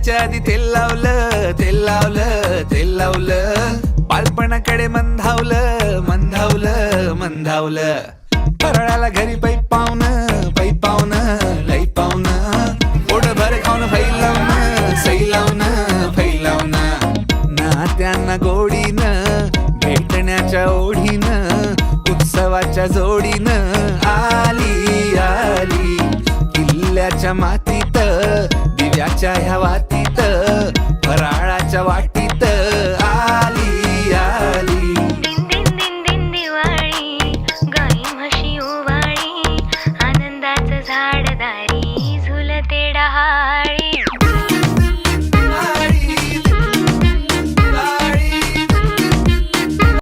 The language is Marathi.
यायच्या आधी तेल लावलं, तेल लावलं, तेल लावलं. बालपणाकडे मंधावलं, मंधावलं, मंधावलं. फराळाला घरी पैप पाहुणं, पैप पाहुणं, लई पाहुणं. पोटभर खाऊन फैलावणं, सैलावणं, फैलावणं. नात्यांना गोडीनं, भेटण्याच्या ओढीनं, उत्सवाच्या जोडीनं आली आली. किल्ल्याच्या मातीत दिव्याच्या ह्या वाती